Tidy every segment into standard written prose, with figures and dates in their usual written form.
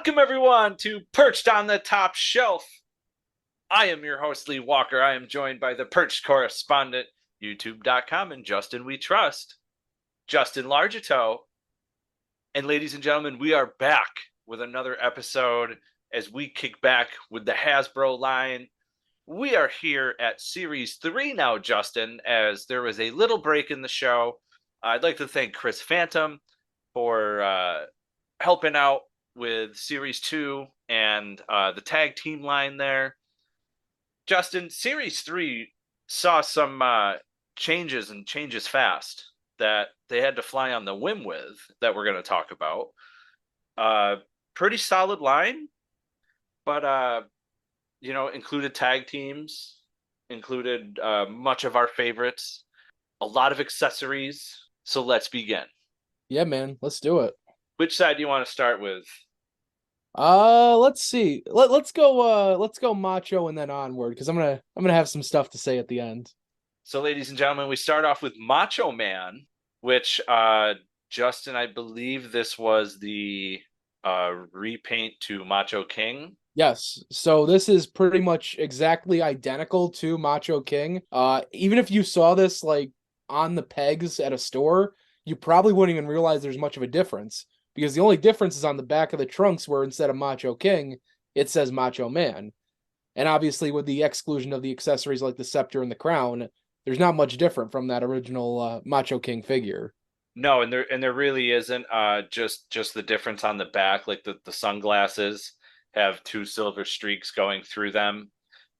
Welcome, everyone, to Perched on the Top Shelf. I am your host, Lee Walker. I am joined by the Perched correspondent, YouTube.com, and Justin We Trust, Justin Largito. And ladies and gentlemen, we are back with another episode as we kick back with the Hasbro line. We are here at Series 3 now, Justin, as there was a little break in the show. I'd like to thank Chris Phantom for helping out with Series 2 and the tag team line there. Justin, Series 3 saw some changes and changes fast that they had to fly on the whim with that we're going to talk about. Pretty solid line, but, included tag teams, included much of our favorites, a lot of accessories. So let's begin. Yeah, man, let's do it. Which side do you want to start with? Let's see. Let's go Macho and then onward because I'm gonna have some stuff to say at the end. So, ladies and gentlemen, we start off with Macho Man, which Justin, I believe this was the repaint to Macho King. Yes, so this is pretty much exactly identical to Macho King. Even if you saw this like on the pegs at a store, you probably wouldn't even realize there's much of a difference. Because the only difference is on the back of the trunks where instead of Macho King, it says Macho Man. And obviously with the exclusion of the accessories like the scepter and the crown, there's not much different from that original Macho King figure. No, and there really isn't. Just the difference on the back, like the sunglasses have two silver streaks going through them.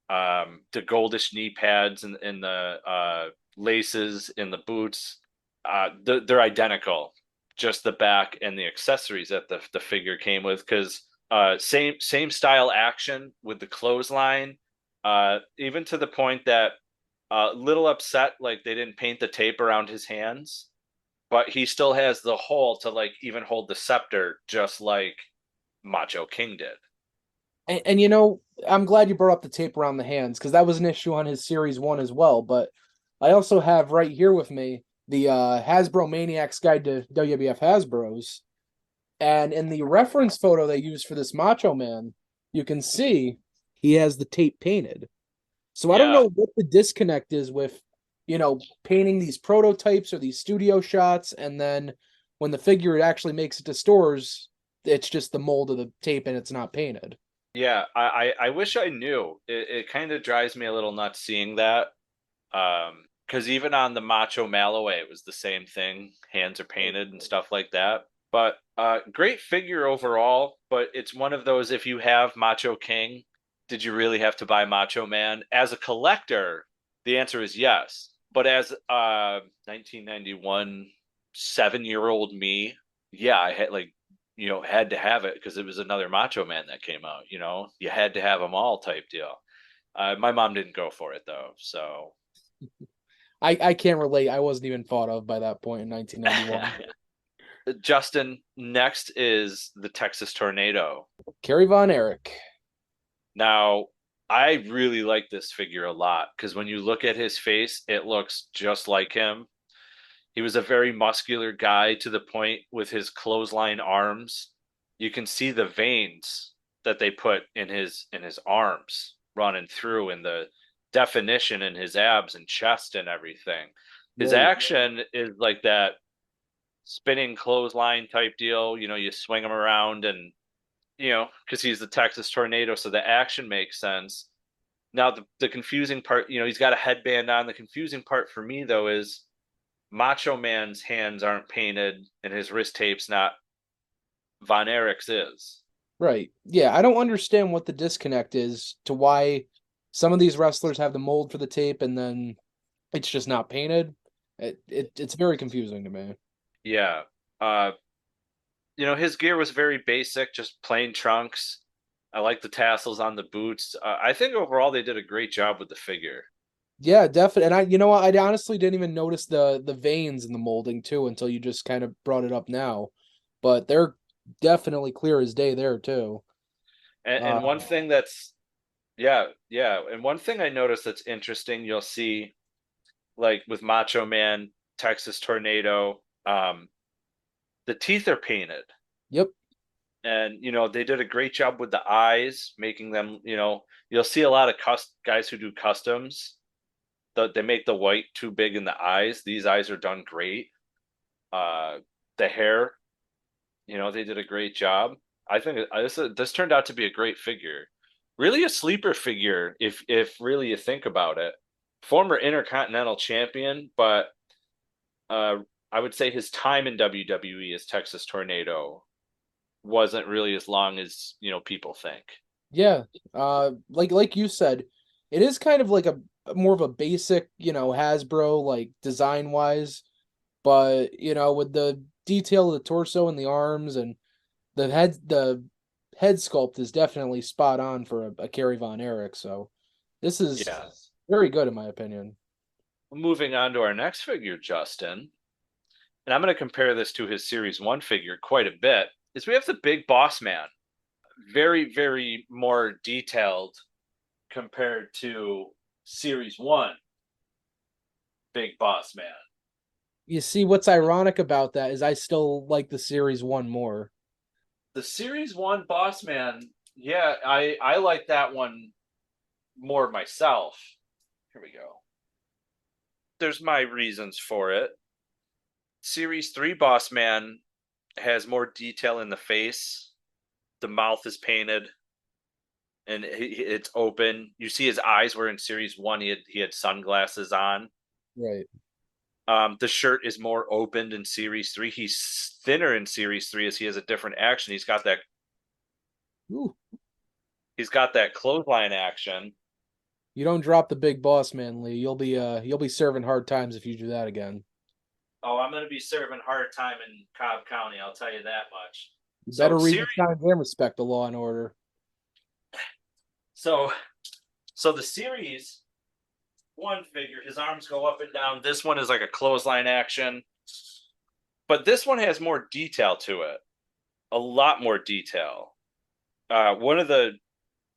The goldish knee pads and the laces in the boots, they're identical. Just the back and the accessories that the figure came with, because same style action with the clothesline, even to the point that little upset like they didn't paint the tape around his hands, but he still has the hole to like even hold the scepter just like Macho King did. And I'm glad you brought up the tape around the hands because that was an issue on his Series 1 as well. But I also have right here with me the Hasbro Maniacs Guide to WWF Hasbros. And in the reference photo they used for this Macho Man, you can see he has the tape painted. So I don't Yeah, know what the disconnect is with, painting these prototypes or these studio shots, and then when the figure actually makes it to stores, it's just the mold of the tape and it's not painted. yeah. I wish I knew. It kind of drives me a little nuts seeing that. Because even on the Macho Malaway, it was the same thing. Hands are painted and stuff like that. But great figure overall. But it's one of those, if you have Macho King, did you really have to buy Macho Man? As a collector, the answer is yes. But as 1991 7-year-old me, yeah, I had had to have it because it was another Macho Man that came out. You had to have them all type deal. My mom didn't go for it though, so I can't relate. I wasn't even thought of by that point in 1991. Justin, next is the Texas Tornado. Kerry Von Erich. Now, I really like this figure a lot because when you look at his face, it looks just like him. He was a very muscular guy to the point with his clothesline arms. You can see the veins that they put in his arms running through and the definition in his abs and chest and everything. His Right. action is like that spinning clothesline type deal. You swing him around and because he's the Texas Tornado, so the action makes sense. Now the confusing part, he's got a headband on. The confusing part for me though is Macho Man's hands aren't painted and his wrist tape's not. Von Erich's is. Right. Yeah, I don't understand what the disconnect is to why some of these wrestlers have the mold for the tape and then it's just not painted. It's very confusing to me. Yeah. Uh, his gear was very basic, just plain trunks. I like the tassels on the boots. I think overall they did a great job with the figure. Yeah, definitely. And you know what? I honestly didn't even notice the veins in the molding too until you just kind of brought it up now. But they're definitely clear as day there too. And Uh, one thing that's yeah, yeah, and one thing I noticed that's interesting, you'll see like with Macho Man, Texas Tornado, the teeth are painted. yep. And they did a great job with the eyes, making them. You'll see a lot of guys who do customs. They make the white too big in the eyes. These eyes are done great. Uh, the hair, they did a great job. I think this turned out to be a great figure. Really a sleeper figure if really you think about it. Former Intercontinental Champion, but uh, I would say his time in WWE as Texas Tornado wasn't really as long as people think. Yeah. Like you said, it is kind of like a more of a basic, Hasbro like design wise, but with the detail of the torso and the arms and the head sculpt is definitely spot on for a Kerry Von Erich. So this is Yeah. very good in my opinion. Moving on to our next figure, Justin, and I'm going to compare this to his Series 1 figure quite a bit, is we have the Big Boss Man. Very, very more detailed compared to Series 1 Big Boss Man. You see, what's ironic about that is I still like the Series 1 more. The Series 1 Boss Man, yeah, I like that one more myself. Here we go. There's my reasons for it. Series 3 Boss Man has more detail in the face. The mouth is painted and it's open. You see his eyes were in Series 1 he had sunglasses on. Right. The shirt is more opened in Series 3. He's thinner in Series 3 as he has a different action. Ooh. He's got that clothesline action. You don't drop the Big Boss Man, Lee. You'll be serving hard times if you do that again. Oh, I'm going to be serving hard time in Cobb County. I'll tell you that much. You So better read series, the signs and respect the law and order. so the Series 1 figure, his arms go up and down. This one is like a clothesline action, but this one has more detail to it. A lot more detail. One of the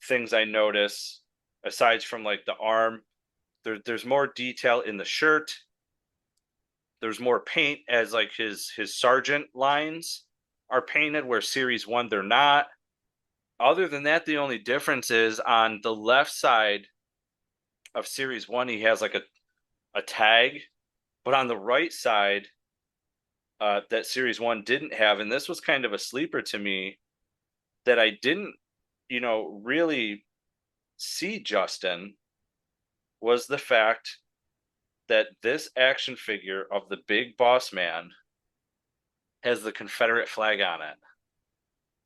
things I notice, aside from like the arm, there's more detail in the shirt. There's more paint as like his sergeant lines are painted, where Series 1 they're not. Other than that, the only difference is on the left side of Series 1 he has like a tag, but on the right side that Series 1 didn't have, and this was kind of a sleeper to me that I didn't really see, Justin, was the fact that this action figure of the Big Boss Man has the Confederate flag on it.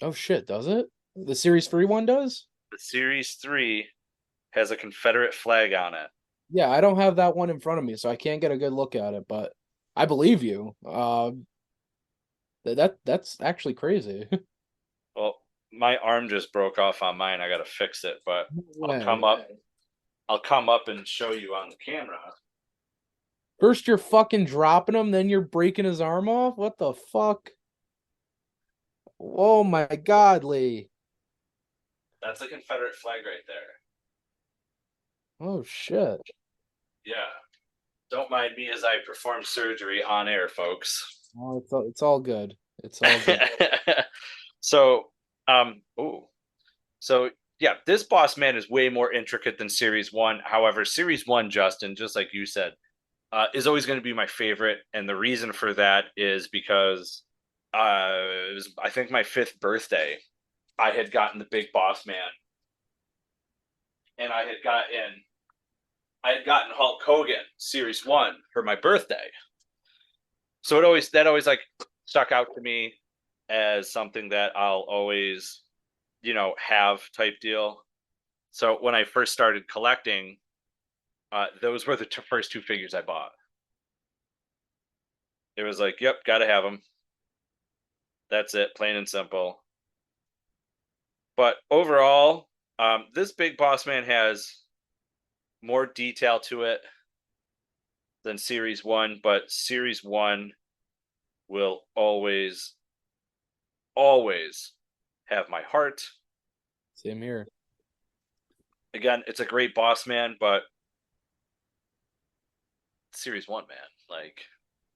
Oh shit, does it? The Series 3 one does? The Series 3 has a Confederate flag on it. Yeah, I don't have that one in front of me, so I can't get a good look at it, but I believe you. That's actually crazy. Well, my arm just broke off on mine. I got to fix it, but I'll Way. come up. I'll come up and show you on the camera. First you're fucking dropping him, then you're breaking his arm off? What the fuck? Oh my god, Lee. That's a Confederate flag right there. Oh shit. Yeah. Don't mind me as I perform surgery on air, folks. Oh, it's all good. It's all good. So, oh, so yeah, this Boss Man is way more intricate than Series 1. However, Series 1, Justin, just like you said, is always going to be my favorite. And the reason for that is because it was, I think, my 5th birthday. I had gotten the Big Boss Man, and I had gotten Hulk Hogan Series 1 for my birthday. So that always like stuck out to me as something that I'll always, have type deal. So when I first started collecting, those were the first 2 figures I bought. It was like, yep, got to have them. That's it, plain and simple. But overall, this Big Boss Man has more detail to it than Series 1, but Series 1 will always, always have my heart. Same here. Again, it's a great Boss Man, but Series 1, man, like,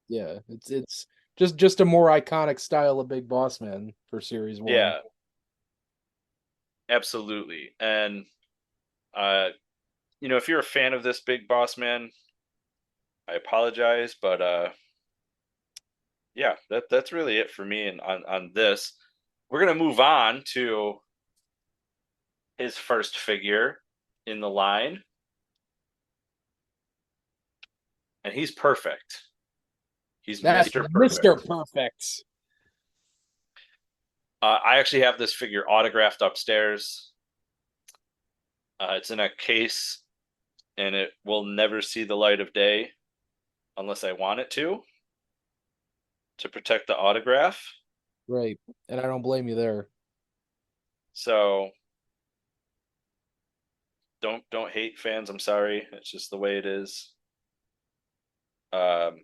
Yeah, it's just a more iconic style of Big Boss Man for Series 1. yeah. Absolutely. And if you're a fan of this big boss man, I apologize, but yeah, that's really it for me and on this. We're gonna move on to his first figure in the line, and he's perfect. He's That's Mr. Mr. Perfect. Perfect. I actually have this figure autographed upstairs. It's in a case, and it will never see the light of day unless I want it to protect the autograph. Right. And I don't blame you there. So don't hate fans. I'm sorry. It's just the way it is. Um,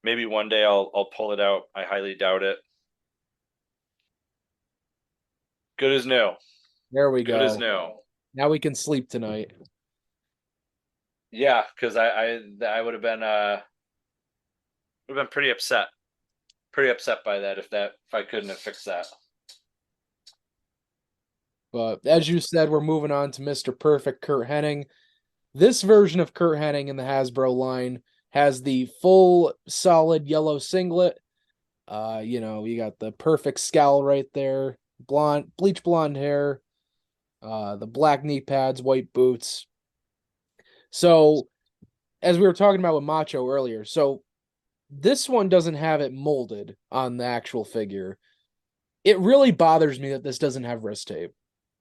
maybe one day I'll pull it out. I highly doubt it. Good as new. There we Good as go. new. Now we can sleep tonight. Yeah, because I would have been pretty upset. Pretty upset by that if I couldn't have fixed that. But as you said, we're moving on to Mr. Perfect Kurt Hennig. This version of Kurt Hennig in the Hasbro line has the full solid yellow singlet. You got the perfect scowl right there, blonde, bleach blonde hair, the black knee pads, white boots. So, as we were talking about with Macho earlier, so this one doesn't have it molded on the actual figure. It really bothers me that this doesn't have wrist tape.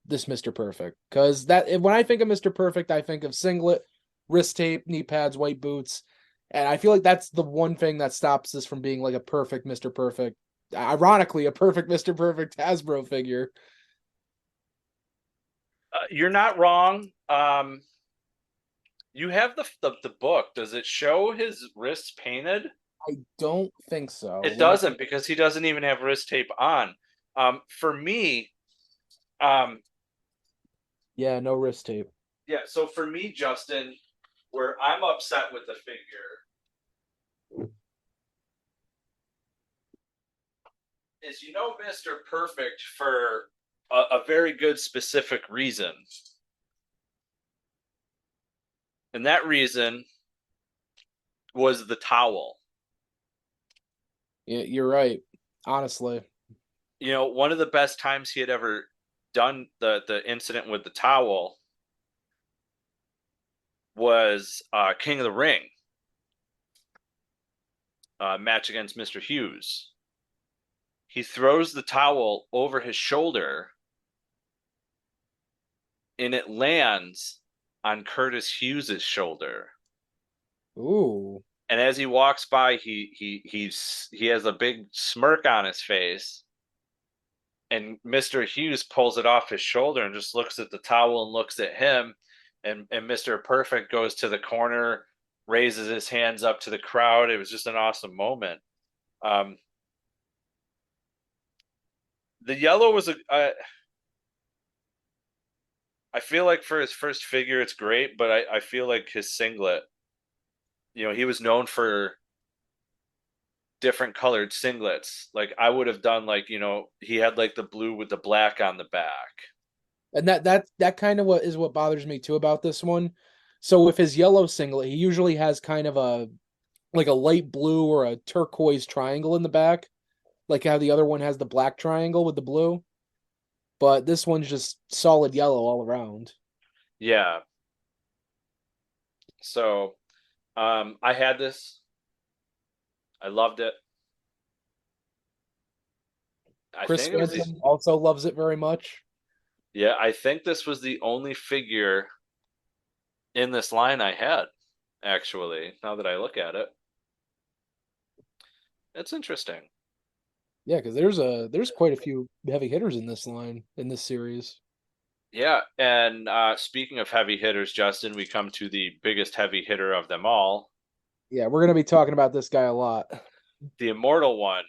This Mr. Perfect, because that when I think of Mr. Perfect, I think of singlet, wrist tape, knee pads, white boots, and I feel like that's the one thing that stops this from being like a perfect Mr. Perfect. Ironically, a perfect Mr. Perfect Hasbro figure. You're not wrong. You have the book. Does it show his wrists painted? I don't think so. It doesn't because he doesn't even have wrist tape on. For me, um, Yeah, no wrist tape. yeah. So for me, Justin, where I'm upset with the figure is, Mr. Perfect for a very good specific reason, and that reason was the towel. Yeah, you're right. Honestly, One of the best times he had ever done the incident with the towel was King of the Ring match against Mr. Hughes. He throws the towel over his shoulder, and it lands on Curtis Hughes's shoulder. ooh, And as he walks by, he has a big smirk on his face. And Mr. Hughes pulls it off his shoulder and just looks at the towel and looks at him. And Mr. Perfect goes to the corner, raises his hands up to the crowd. It was just an awesome moment. Um, the yellow was I feel like for his first figure, it's great, but I feel like his singlet, he was known for different colored singlets. Like I would have done like, he had like the blue with the black on the back. and that kind of what bothers me too about this one. So with his yellow singlet, he usually has kind of a like a light blue or a turquoise triangle in the back, like how the other one has the black triangle with the blue. But this one's just solid yellow all around. Yeah. So I had this. I loved it. I Chris think it was the Stanton also loves it very much. Yeah, I think this was the only figure in this line I had, actually, now that I look at it. It's interesting. Yeah, because there's quite a few heavy hitters in this line in this series. Yeah, and speaking of heavy hitters, Justin, we come to the biggest heavy hitter of them all, Yeah, we're gonna be talking about this guy a lot. the immortal one,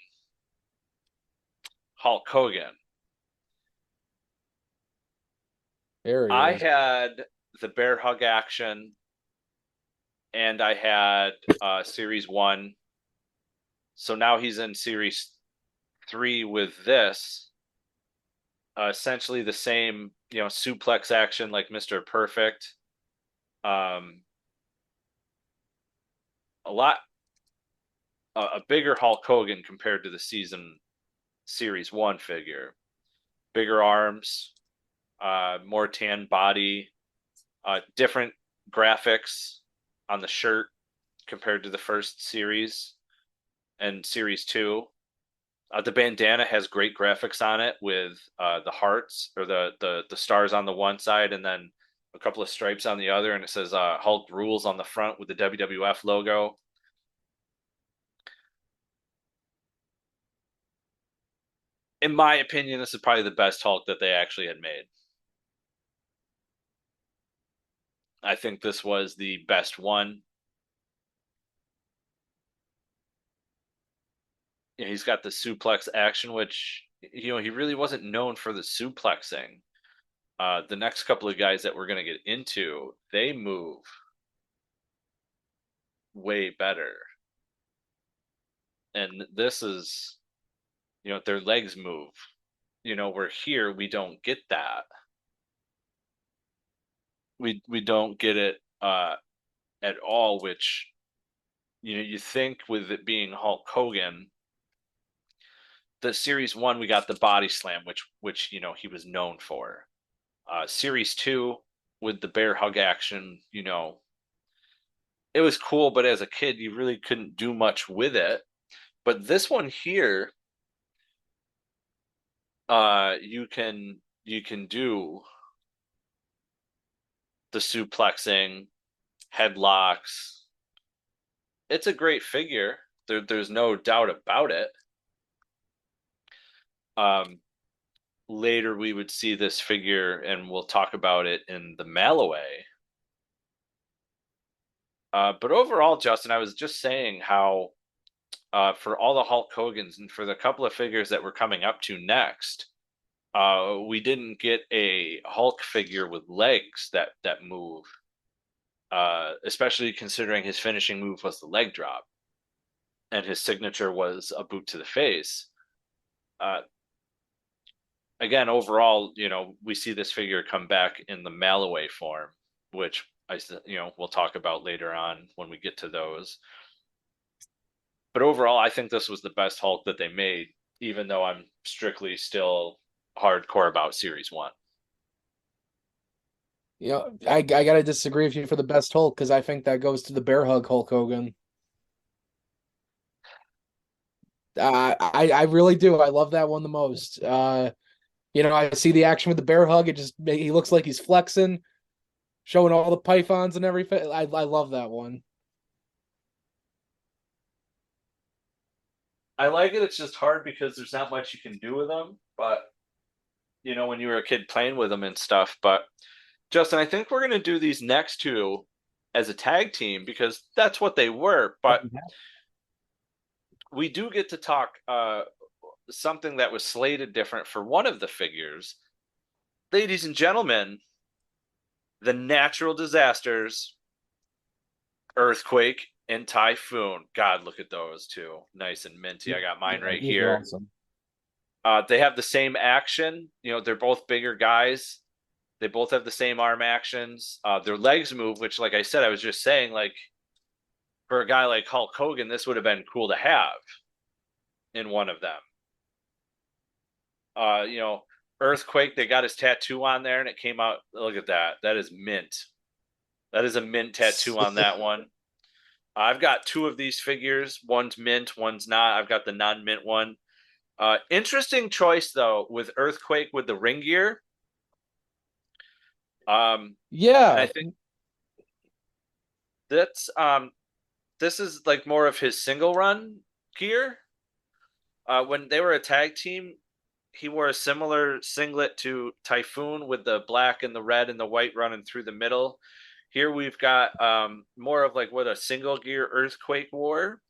Hulk Hogan. There he I is. had the bear hug action, and I had series 1. So now he's in series 3 with this. essentially the same, suplex action like Mr. Perfect. Um, a lot, a bigger Hulk Hogan compared to the series one figure. Bigger arms, more tan body, different graphics on the shirt compared to the first series and series two. The bandana has great graphics on it with the hearts or the stars on the one side and then a couple of stripes on the other, and it says Hulk rules on the front with the WWF logo. In my opinion, this is probably the best Hulk that they actually had made. I think this was the best one. He's got the suplex action, which he really wasn't known for the suplexing. The next couple of guys that we're going to get into, they move way better. And this is, their legs move. We're here, we don't get that. We don't get it at all, which you think with it being Hulk Hogan, the series one we got the body slam, which he was known for. Series two with the bear hug action, it was cool, but as a kid you really couldn't do much with it. But this one here, you can do the suplexing, headlocks. It's a great figure. There's no doubt about it. Later we would see this figure, and we'll talk about it in the mail-away. But overall, Justin, I was just saying how for all the Hulk Hogans and for the couple of figures that we're coming up to next, we didn't get a Hulk figure with legs that move, especially considering his finishing move was the leg drop, and his signature was a boot to the face. Again, overall, we see this figure come back in the mail-away form, which we'll talk about later on when we get to those. But overall, I think this was the best Hulk that they made, even though I'm strictly still hardcore about Series 1. I gotta disagree with you for the best Hulk because I think that goes to the bear hug Hulk Hogan. I really do. I love that one the most. I see the action with the bear hug. He looks like he's flexing, showing all the pythons and everything. I love that one. I like it. It's just hard because there's not much you can do with them. But when you were a kid playing with them and stuff. But Justin, I think we're going to do these next two as a tag team because that's what they were. But we do get to talk something that was slated different for one of the figures. Ladies and gentlemen, the natural disasters, Earthquake and Typhoon. God, look at those two. Nice and minty. I got mine right here. Awesome. They have the same action. They're both bigger guys. They both have the same arm actions. Their legs move, which, like I said, I was just saying, like, for a guy like Hulk Hogan, this would have been cool to have in one of them. Earthquake, they got his tattoo on there and it came out. Look at that. That is mint. That is a mint tattoo on that one. I've got two of these figures. One's mint, one's not. I've got the non-mint one. Interesting choice, though, with Earthquake with the ring gear. Yeah. And I think that's this is like more of his single run gear. When they were a tag team, he wore a similar singlet to Typhoon with the black and the red and the white running through the middle. Here we've got more of like what a single gear Earthquake wore.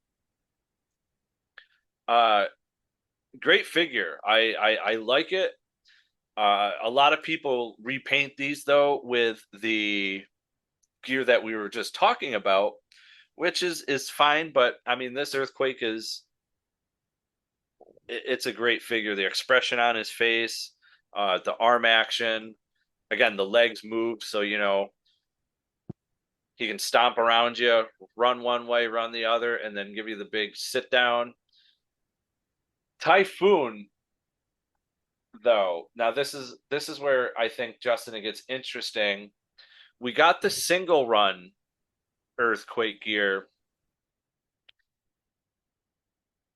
Great figure. I like it. A lot of people repaint these though with the gear that we were just talking about, which is fine. But I mean, this Earthquake it's a great figure. The expression on his face, The arm action, again, the legs move, so he can stomp around you, run one way, run the other, and then give you the big sit down. Typhoon, though, now this is where I think, Justin, it gets interesting. We got the single run earthquake gear,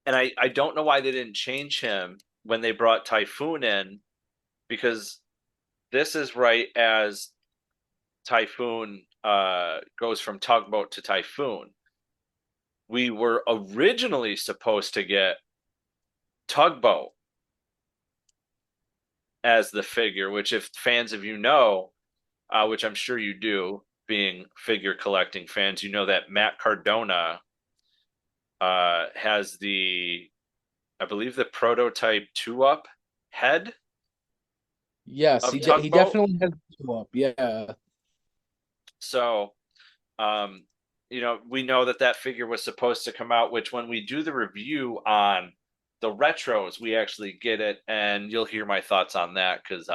and I don't know why they didn't change him when they brought Typhoon in, because this is right as Typhoon goes from Tugboat to Typhoon. We were originally supposed to get Tugboat as the figure, which, if fans of which I'm sure you do, being figure collecting fans, that Matt Cardona has I believe, the prototype 2-up head. Yes, he Tugboat. definitely has two up. Yeah. So, we know that figure was supposed to come out, which, when we do the review on the retros, we actually get it, and you'll hear my thoughts on that, because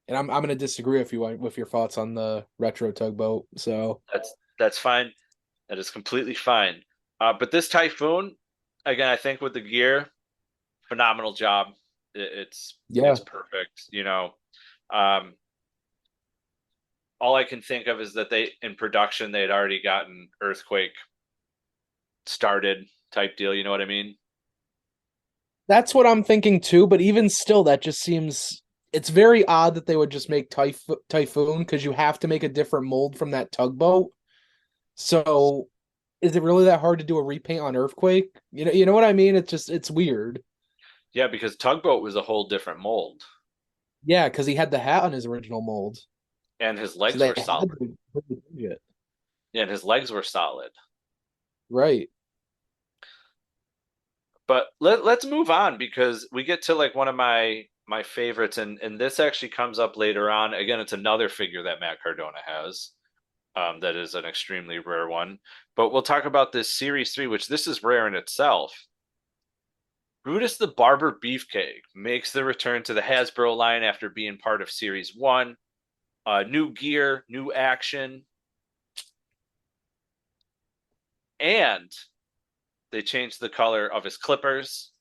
And I'm going to disagree with you with your thoughts on the retro tugboat. So that's fine. That is completely fine. But this Typhoon, again, I think with the gear, phenomenal job. It's perfect. All I can think of is that in production, they had already gotten Earthquake started, type deal. You know what I mean? That's what I'm thinking too. But even still, that just seems, it's very odd that they would just make Typhoon, because you have to make a different mold from that tugboat. So is it really that hard to do a repaint on Earthquake? You know what I mean? It's weird. Yeah, because Tugboat was a whole different mold, Yeah, because he had the hat on his original mold. and his So legs they were had solid. to change it. Yeah, and his legs were solid. Right. But let's move on, because we get to like one of my favorites, and this actually comes up later on. Again, it's another figure that Matt Cardona has. That is an extremely rare one. But we'll talk about this Series 3, which this is rare in itself. Brutus the Barber Beefcake makes the return to the Hasbro line after being part of Series 1. New gear, new action. And they changed the color of his clippers.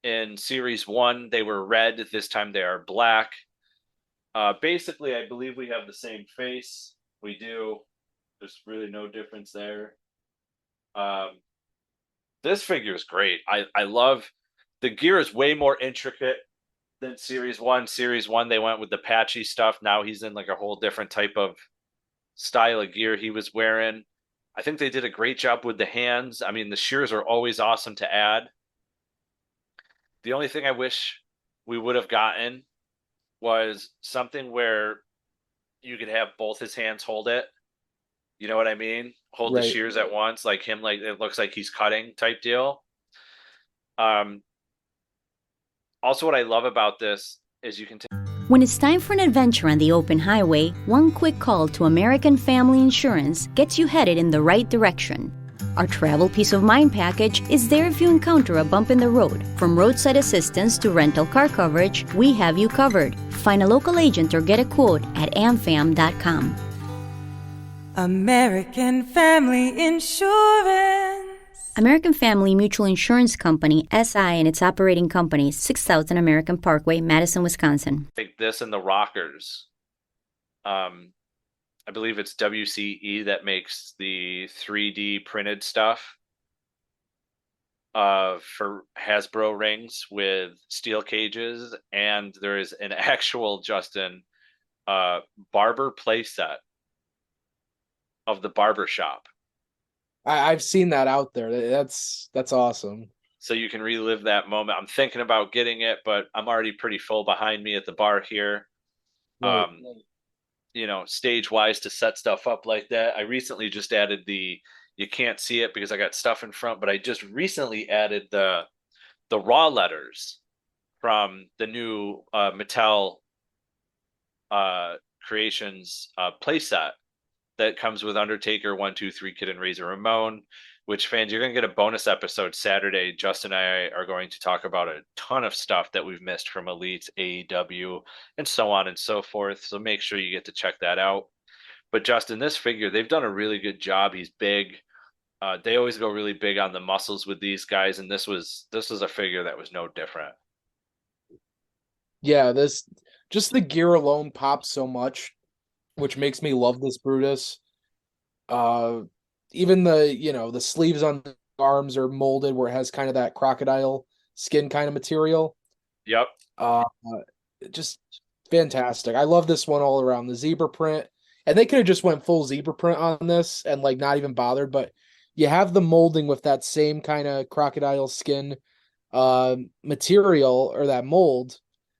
In Series 1, they were red. This time they are black. Basically, I believe we have the same face. We do. There's really no difference there. This figure is great. I love the gear. Is way more intricate than Series 1. Series 1, they went with the patchy stuff. Now he's in like a whole different type of style of gear he was wearing. I think they did a great job with the hands. I mean, the shears are always awesome to add. The only thing I wish we would have gotten was something where you could have both his hands hold it. You know what I mean? Hold the Right. shears at once, like him, like it looks like he's cutting type deal. Um, Also, what I love about this is you can take. When it's time for an adventure on the open highway, one quick call to American Family Insurance gets you headed in the right direction. Our Travel Peace of Mind package is there if you encounter a bump in the road. From roadside assistance to rental car coverage, we have you covered. Find a local agent or get a quote at amfam.com. American Family Insurance. American Family Mutual Insurance Company, SI, and its operating companies, 6000 American Parkway, Madison, Wisconsin. Take this and the rockers. I believe it's WCE that makes the 3D printed stuff for Hasbro rings with steel cages, and there is an actual, Justin, Barber playset of the barber shop. I've seen that out there. That's awesome. So you can relive that moment. I'm thinking about getting it, but I'm already pretty full behind me at the bar here. Right. Stage wise, to set stuff up like that. I recently just added you can't see it because I got stuff in front, but I just recently added the raw letters from the new Mattel Creations playset that comes with Undertaker, 1, 2, 3 Kid, and Razor Ramon. which fans, you're going to get a bonus episode Saturday. Justin and I are going to talk about a ton of stuff that we've missed from Elite, AEW, and so on and so forth. So make sure you get to check that out. But Justin, this figure, they've done a really good job. He's big. They always go really big on the muscles with these guys, and this was a figure that was no different. Yeah, this just the gear alone pops so much, which makes me love this Brutus. Even the sleeves on the arms are molded where it has kind of that crocodile skin kind of material. Yep. Just fantastic. I love this one all around. The zebra print, and they could have just went full zebra print on this and like not even bothered, but you have the molding with that same kind of crocodile skin material or that mold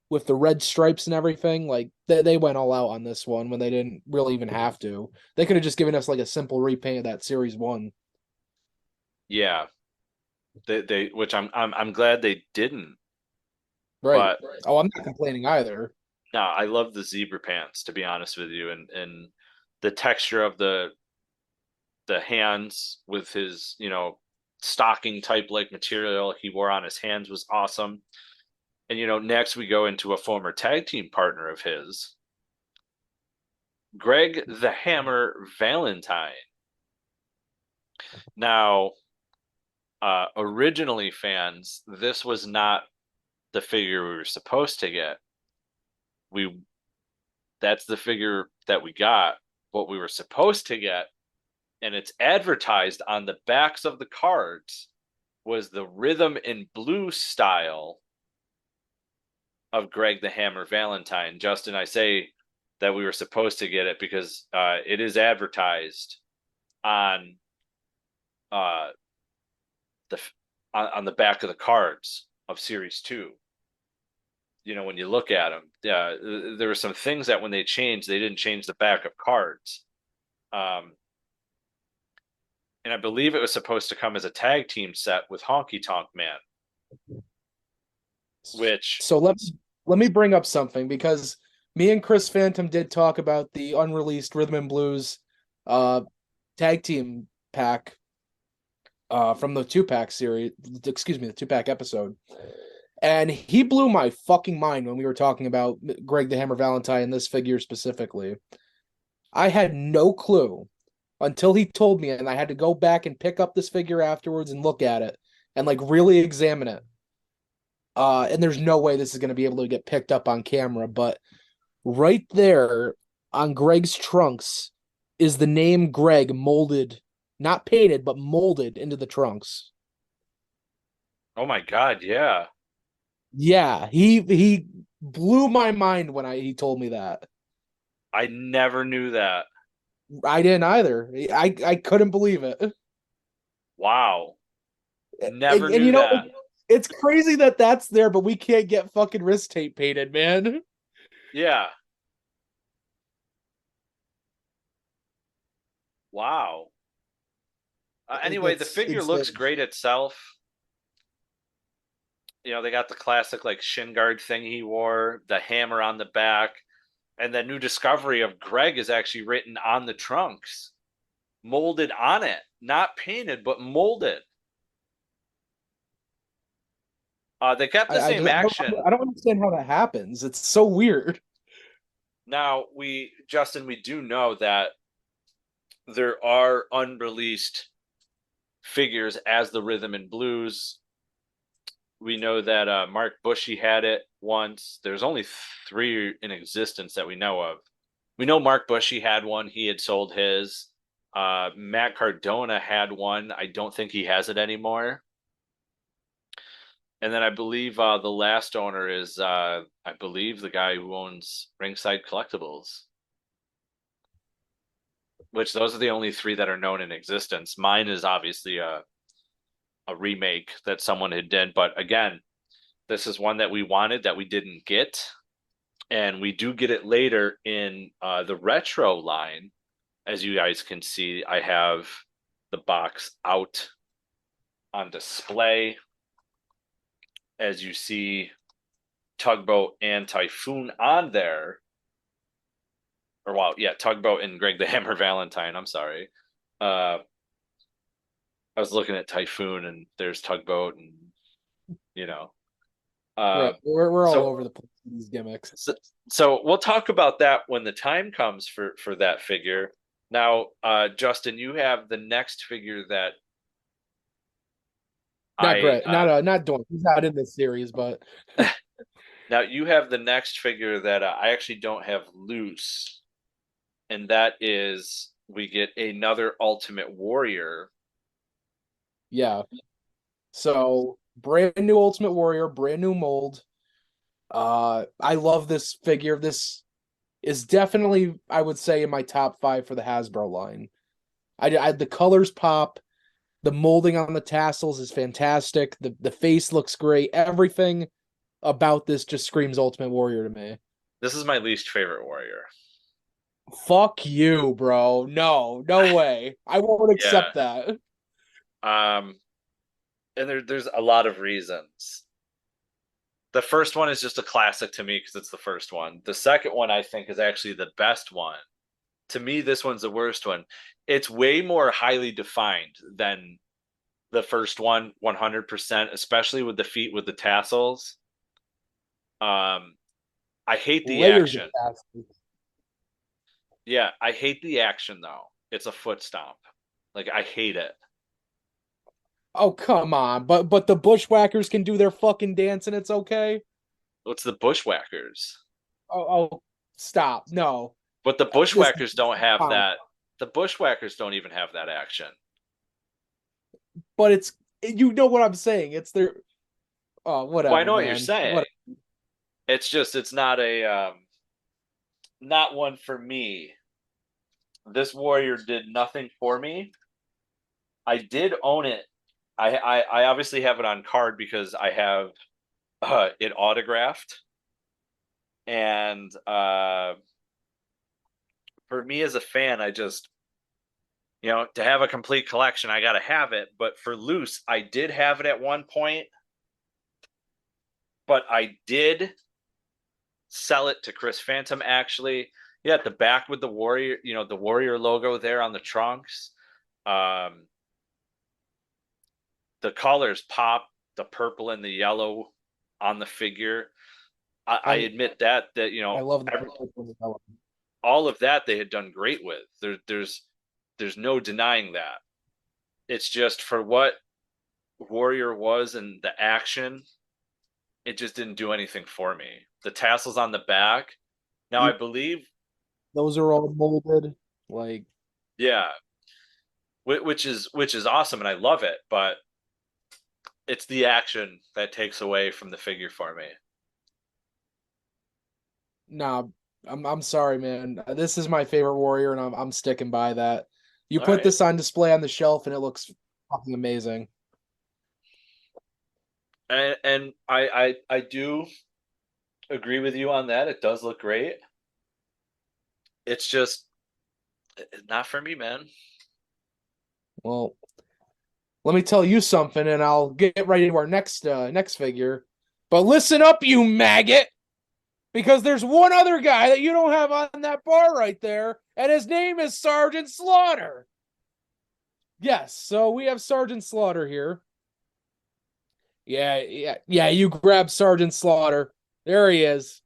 with the red stripes and everything. Like they went all out on this one when they didn't really even have to. They could have just given us like a simple repaint of that series 1. Yeah. They which I'm glad they didn't. Right. But, oh, I'm not complaining either. No, I love the zebra pants, to be honest with you, and the texture of the hands with his, stocking type like material he wore on his hands was awesome. And next we go into a former tag team partner of his, Greg the Hammer Valentine. Now, originally, fans, this was not the figure we were supposed to get. That's the figure that we got, what we were supposed to get, and it's advertised on the backs of the cards was the rhythm and blues style of Greg the Hammer Valentine. Justin, I say that we were supposed to get it because it is advertised on the back of the cards of Series 2. When you look at them, there were some things that when they changed, they didn't change the back of cards. And I believe it was supposed to come as a tag team set with Honky Tonk Man. So let me bring up something, because me and Chris Phantom did talk about the unreleased Rhythm and Blues tag team pack from the 2-pack series, the 2-pack episode. And he blew my fucking mind when we were talking about Greg the Hammer Valentine and this figure specifically. I had no clue until he told me, and I had to go back and pick up this figure afterwards and look at it and like really examine it. And there's no way this is going to be able to get picked up on camera, but right there on Greg's trunks is the name Greg molded, not painted, but molded into the trunks. Oh my God, yeah. Yeah, he blew my mind when he told me that. I never knew that. I didn't either. I couldn't believe it. Wow. Never knew that. It's crazy that that's there, but we can't get fucking wrist tape painted, man. Yeah. Wow. Anyway, the figure looks great itself. They got the classic like shin guard thing he wore, the hammer on the back, and the new discovery of Greg is actually written on the trunks, molded on it, not painted, but molded. They kept the same action. I don't understand how that happens. It's so weird. Now, Justin, we do know that there are unreleased figures as the Rhythm and Blues. We know that Mark Bushy had it once. There's only 3 in existence that we know of. We know Mark Bushy had one. He had sold his. Matt Cardona had one. I don't think he has it anymore. And then I believe the last owner is, the guy who owns Ringside Collectibles. Which those are the only 3 that are known in existence. Mine is obviously a remake that someone had done. But again, this is one that we wanted that we didn't get. And we do get it later in the Retro line. As you guys can see, I have the box out on display. As you see, Tugboat and Typhoon on there. Tugboat and Greg the Hammer Valentine, I'm sorry. I was looking at Typhoon and there's Tugboat and you know. Right. Um, We're all so over the place with these gimmicks. so we'll talk about that when the time comes for that figure. Now, Justin, you have the next figure that Not I Brett, not Dorn. He's not in this series, but now you have the next figure that I actually don't have loose, and that is we get another Ultimate Warrior. yeah. So brand new Ultimate Warrior, brand new mold. I love this figure. This is definitely, I would say, in my top 5 for the Hasbro line. The colors pop. The molding on the tassels is fantastic. The face looks great. Everything about this just screams Ultimate Warrior to me. This is my least favorite warrior. Fuck you, bro. No way. I won't accept that. And there's a lot of reasons. The first one is just a classic to me because it's the first one. The second one I think is actually the best one. To me, this one's the worst one. It's way more highly defined than the first one, 100%, especially with the feet with the tassels. I hate the Layers action. of tassels. Yeah, I hate the action though. It's a foot stomp. Like I hate it. Oh, come on. But the Bushwhackers can do their fucking dance and it's okay? What's the Bushwhackers? Oh, stop. No. But the This Bushwhackers don't have fine. that. The Bushwhackers don't even have that action. But it's, you know what I'm saying. It's their, oh, whatever, Well, I know what man. you're saying. Whatever. It's just it's not a not one for me. This warrior did nothing for me. I did own it. I obviously have it on card because I have it autographed. And for me as a fan, I just to have a complete collection, I gotta have it. But for loose, I did have it at one point, but I did sell it to Chris Phantom actually. Yeah, at the back with the warrior, the warrior logo there on the trunks. The colors pop, the purple and the yellow on the figure. I admit that I love the all of that they had done great with. There's no denying that. It's just for what Warrior was and the action, it just didn't do anything for me. The tassels on the back. Now I believe those are all molded. Like, yeah, which is awesome and I love it, but it's the action that takes away from the figure for me. nah, I'm sorry, man. This is my favorite warrior, and I'm sticking by that. You All put right. this on display on the shelf, and it looks fucking amazing. And I do agree with you on that. It does look great. It's just not for me, man. Well, let me tell you something, and I'll get right into our next figure. But listen up, you maggot, because there's one other guy that you don't have on that bar right there, and his name is Sergeant Slaughter. Yes, so we have Sergeant Slaughter here. Yeah, you grab Sergeant Slaughter. There he is.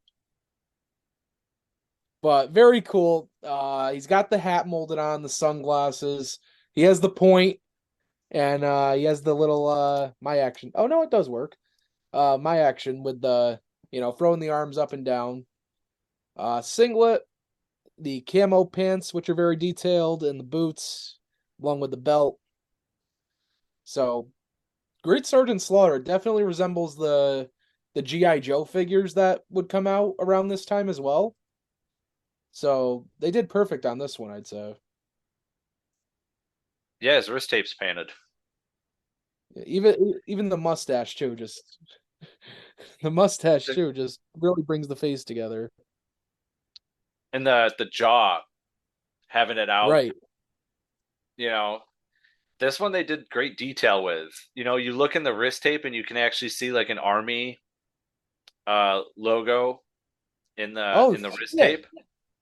But very cool. He's got the hat molded on, the sunglasses. He has the point, and he has the little my action. Oh no, it does work. My action with the throwing the arms up and down. Singlet, the camo pants, which are very detailed, and the boots, along with the belt. So, great Sergeant Slaughter. Definitely resembles the G.I. Joe figures that would come out around this time as well. So, they did perfect on this one, I'd say. Yeah, his wrist tape's painted. Even the mustache too, just the mustache too, just really brings the face together. And the jaw, having it out. Right. This one they did great detail with. You look in the wrist tape and you can actually see like an army logo in the wrist tape.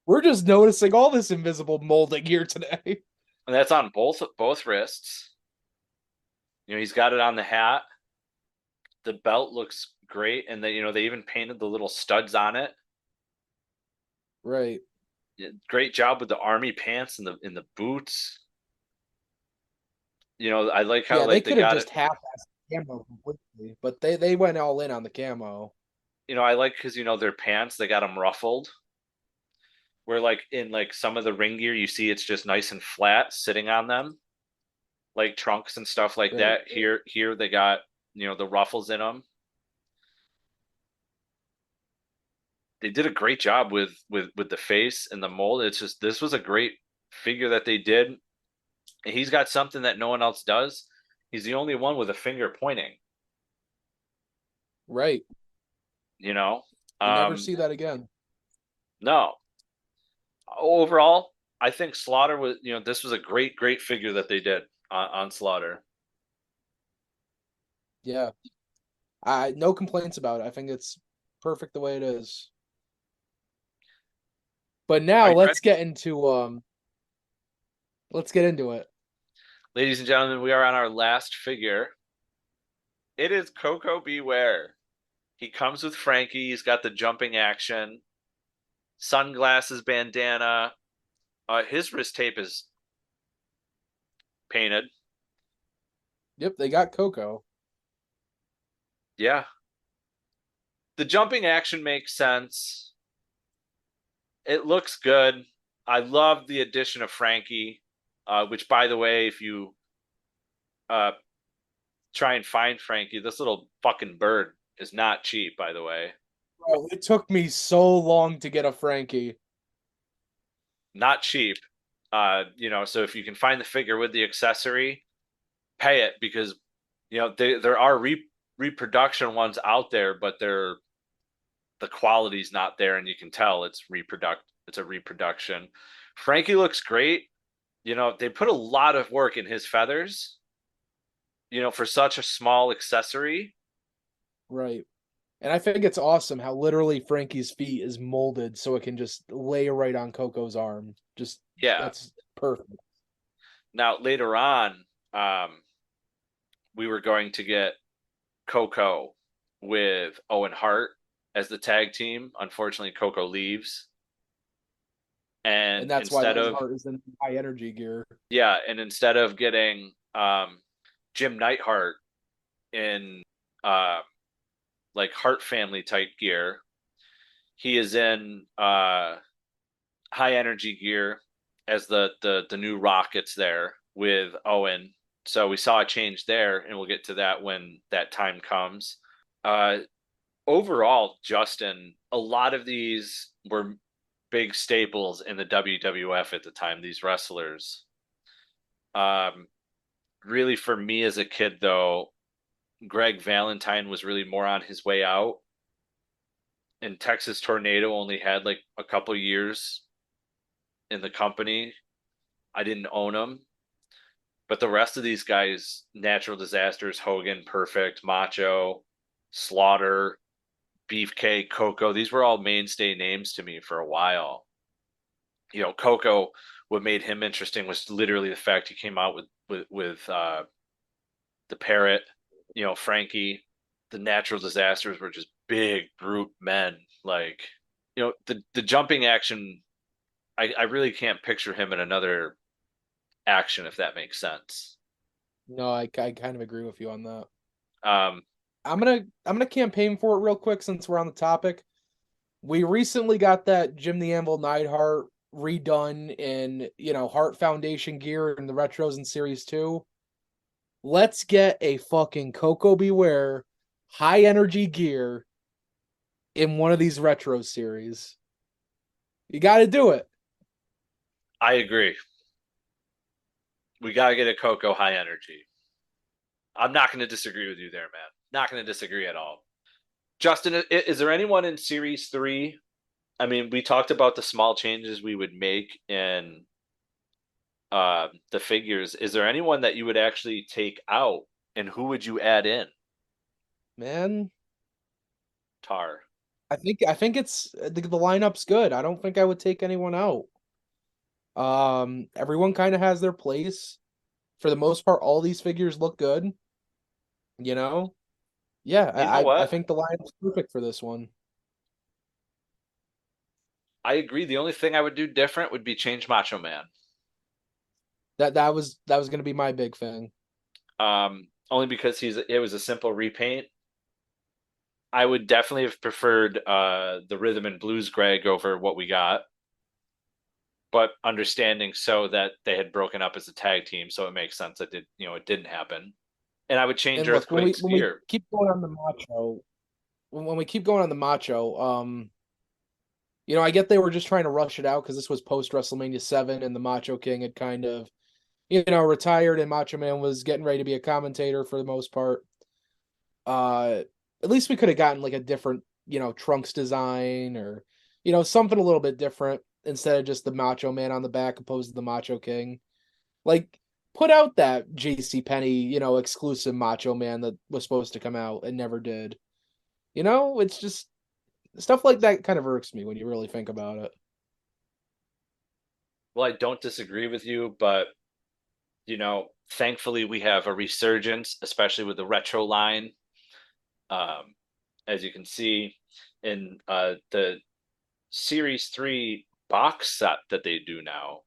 We're just noticing all this invisible molding here today. And that's on both wrists. He's got it on the hat. The belt looks great, and they even painted the little studs on it. Right. Great job with the army pants and the boots. I like how They they could have got just it. half-assed the camo completely, but they went all in on the camo. I like because their pants, they got them ruffled. Where like in like some of the ring gear, you see it's just nice and flat sitting on them, like trunks and stuff like Right. that. Here they got the ruffles in them. They did a great job with the face and the mold. It's just this was a great figure that they did. And he's got something that no one else does. He's the only one with a finger pointing. Right. You know, You never see that again. no. Overall, I think Slaughter was. This was a great figure that they did on Slaughter. Yeah. No complaints about it. I think it's perfect the way it is. But now let's get into it. Ladies and gentlemen, we are on our last figure. It is Koko B. Ware. He comes with Frankie. He's got the jumping action, sunglasses, bandana. His wrist tape is painted. Yep, they got Koko. Yeah. The jumping action makes sense. It looks good. I love the addition of Frankie, which, by the way, if you try and find Frankie, this little fucking bird is not cheap, by the way. Bro, it took me so long to get a Frankie. Not cheap. So if you can find the figure with the accessory, pay it because there are reproduction ones out there, but the quality's not there, and you can tell it's a reproduction. Frankie looks great. They put a lot of work in his feathers, for such a small accessory. Right. And I think it's awesome how literally Frankie's feet is molded so it can just lay right on Koko's arm. That's perfect. Now later on, we were going to get Koko with Owen Hart as the tag team. Unfortunately, Koko leaves. And that's instead why of Hart is in high energy gear. Yeah, and instead of getting Jim Neidhart in like Hart family type gear, he is in high energy gear as the new Rockets there with Owen. So we saw a change there, and we'll get to that when that time comes. Overall, Justin, a lot of these were big staples in the WWF at the time, these wrestlers. Really, for me as a kid, though, Greg Valentine was really more on his way out. And Texas Tornado only had like a couple years in the company. I didn't own them. But the rest of these guys, Natural Disasters, Hogan, Perfect, Macho, Slaughter, Beefcake, Koko, these were all mainstay names to me for a while. Koko, what made him interesting was literally the fact he came out with the parrot. Frankie. The Natural Disasters were just big brute men. Like, the jumping action, I really can't picture him in another action, if that makes sense. No, I kind of agree with you on that. I'm gonna campaign for it real quick since we're on the topic. We recently got that Jim the Anvil Neidhart redone in Hart Foundation gear in the retros in Series 2. Let's get a fucking Koko B. Ware high energy gear in one of these retro series. You got to do it. I agree. We got to get a Koko high energy. I'm not going to disagree with you there, man. Not going to disagree at all. Justin, is there anyone in Series 3? I mean, we talked about the small changes we would make in the figures. Is there anyone that you would actually take out, and who would you add in? Man, Tar. I think it's the lineup's good. I don't think I would take anyone out. Everyone kind of has their place. For the most part, all these figures look good. You know? Yeah, You know I what? think the line is perfect for this one. I agree. The only thing I would do different would be change Macho Man. That was going to be my big thing. Only because it was a simple repaint. I would definitely have preferred the rhythm and blues Greg over what we got, but understanding so that they had broken up as a tag team, so it makes sense that it didn't happen. And I would change And look, when we Earthquake's gear. keep going on the Macho, when we keep going on the Macho, I get they were just trying to rush it out because this was post WrestleMania 7 and the Macho King had kind of, retired and Macho Man was getting ready to be a commentator for the most part. At least we could have gotten like a different, trunks design or, something a little bit different instead of just the Macho Man on the back opposed to the Macho King. Like, put out that JC Penney, exclusive Macho Man that was supposed to come out and never did. It's just stuff like that kind of irks me when you really think about it. Well, I don't disagree with you, but thankfully we have a resurgence, especially with the retro line. Um, as you can see in the Series 3 box set that they do now,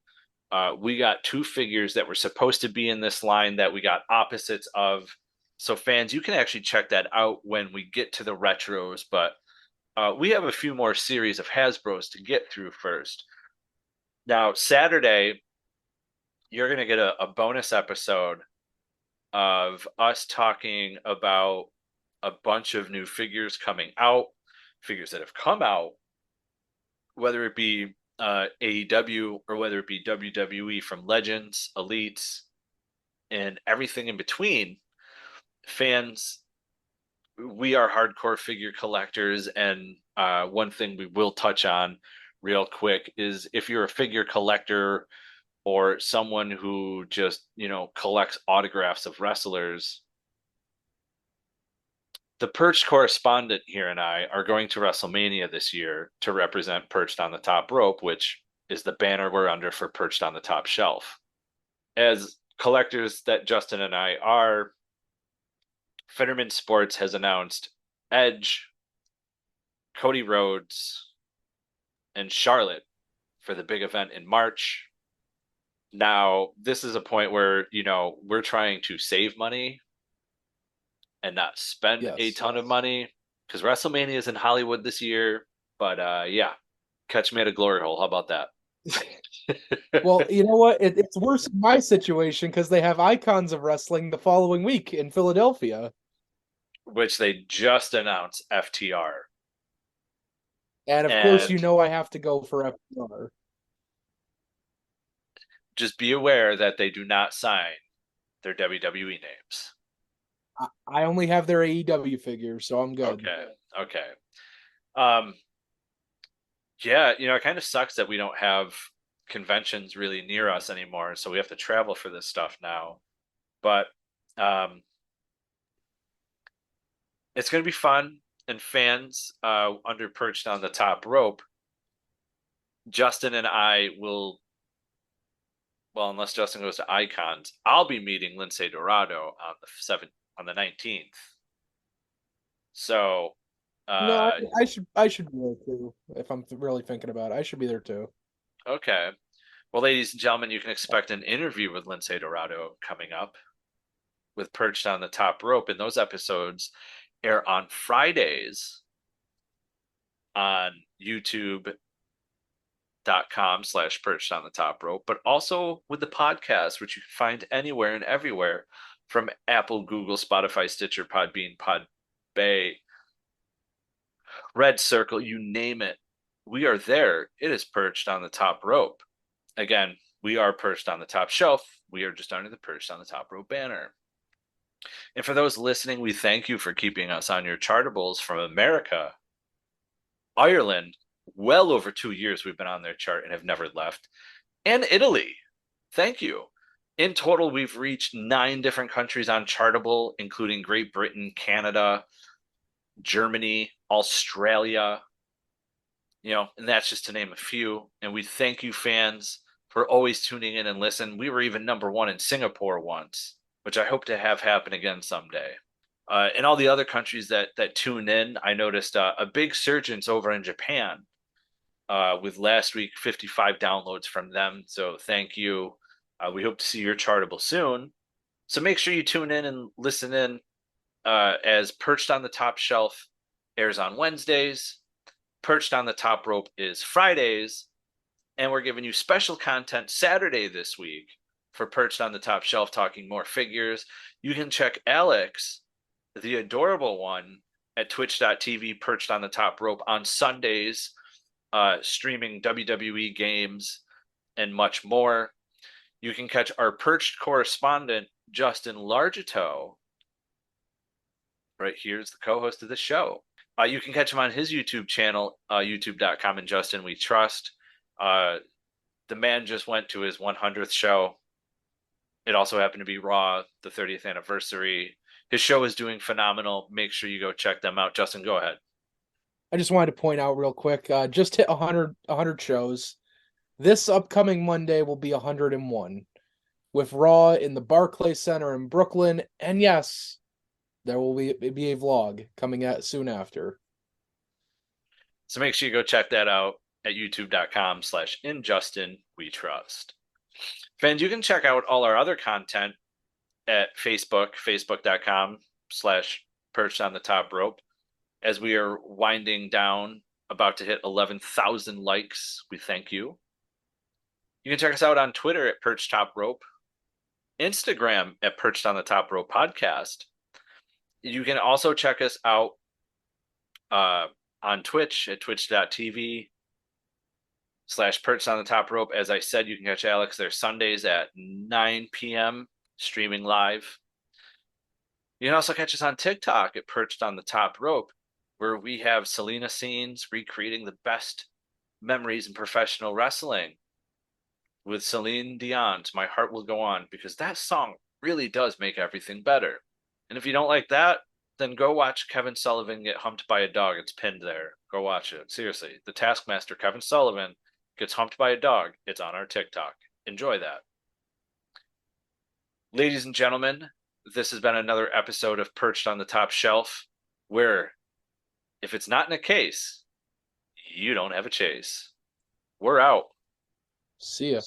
we got two figures that were supposed to be in this line that we got opposites of. So fans, you can actually check that out when we get to the retros, but we have a few more series of Hasbros to get through first. Now, Saturday, you're going to get a bonus episode of us talking about a bunch of new figures coming out, figures that have come out, whether it be AEW or whether it be WWE, from Legends, Elites, and everything in between. Fans, we are hardcore figure collectors, and one thing we will touch on real quick is if you're a figure collector or someone who just collects autographs of wrestlers, the Perched correspondent here and I are going to WrestleMania this year to represent Perched on the Top Rope, which is the banner we're under for Perched on the Top Shelf. As collectors that Justin and I are, Fetterman Sports has announced Edge, Cody Rhodes, and Charlotte for the big event in March. Now, this is a point where, we're trying to save money and not spend a ton of money because WrestleMania is in Hollywood this year. But yeah, catch me at a glory hole. How about that? Well, you know what? It's worse in my situation because they have Icons of Wrestling the following week in Philadelphia. Which they just announced FTR. And of course, I have to go for FTR. Just be aware that they do not sign their WWE names. I only have their AEW figures, so I'm good. Okay. Yeah, it kind of sucks that we don't have conventions really near us anymore, so we have to travel for this stuff now. But it's going to be fun, and fans under Perched on the Top Rope, Justin and I will, well, unless Justin goes to Icons, I'll be meeting Lince Dorado on the 19th. So no, I should be there too. If I'm really thinking about it, I should be there too. Okay. Well, ladies and gentlemen, you can expect an interview with Lince Dorado coming up with Perched on the Top Rope, and those episodes air on Fridays on youtube.com/perched on the top rope, but also with the podcast, which you can find anywhere and everywhere, from Apple, Google, Spotify, Stitcher, Podbean, Podbay, Red Circle, you name it. We are there. It is Perched on the Top Rope. Again, we are Perched on the Top Shelf. We are just under the Perched on the Top Rope banner. And for those listening, we thank you for keeping us on your chartables from America, Ireland, well over 2 years we've been on their chart and have never left, and Italy. Thank you. In total, we've reached 9 different countries on Chartable, including Great Britain, Canada, Germany, Australia, and that's just to name a few. And we thank you, fans, for always tuning in and listen. We were even #1 in Singapore once, which I hope to have happen again someday. and all the other countries that tune in. I noticed a big surge over in Japan with last week 55 downloads from them. So thank you. We hope to see your chartable soon. So make sure you tune in and listen in as Perched on the Top Shelf airs on Wednesdays. Perched on the Top Rope is Fridays. And we're giving you special content Saturday this week for Perched on the Top Shelf, talking more figures. You can check Alex, the adorable one, at twitch.tv, Perched on the Top Rope, on Sundays, streaming WWE games and much more. You can catch our Perched correspondent, Justin Largito. Right here's the co-host of the show. You can catch him on his YouTube channel, youtube.com, and Justin We Trust. The man just went to his 100th show. It also happened to be Raw, the 30th anniversary. His show is doing phenomenal. Make sure you go check them out. Justin, go ahead. I just wanted to point out real quick, just hit 100 shows. This upcoming Monday will be 101 with Raw in the Barclays Center in Brooklyn. And yes, there will be a vlog coming out soon after. So make sure you go check that out at youtube.com/InJustinWeTrust. Fans, you can check out all our other content at facebook.com/Perched on the Top Rope. As we are winding down, about to hit 11,000 likes, we thank you. You can check us out on Twitter at Perched Top Rope, Instagram at Perched on the Top Rope Podcast. You can also check us out on Twitch at twitch.tv/Perched on the Top Rope. As I said, you can catch Alex there Sundays at 9 p.m. streaming live. You can also catch us on TikTok at Perched on the Top Rope, where we have Selena scenes recreating the best memories in professional wrestling with Celine Dion's My Heart Will Go On, because that song really does make everything better. And if you don't like that, then go watch Kevin Sullivan get humped by a dog. It's pinned there. Go watch it. Seriously. The Taskmaster, Kevin Sullivan, gets humped by a dog. It's on our TikTok. Enjoy that. Ladies and gentlemen, this has been another episode of Perched on the Top Shelf, where if it's not in a case, you don't have a chase. We're out. See ya.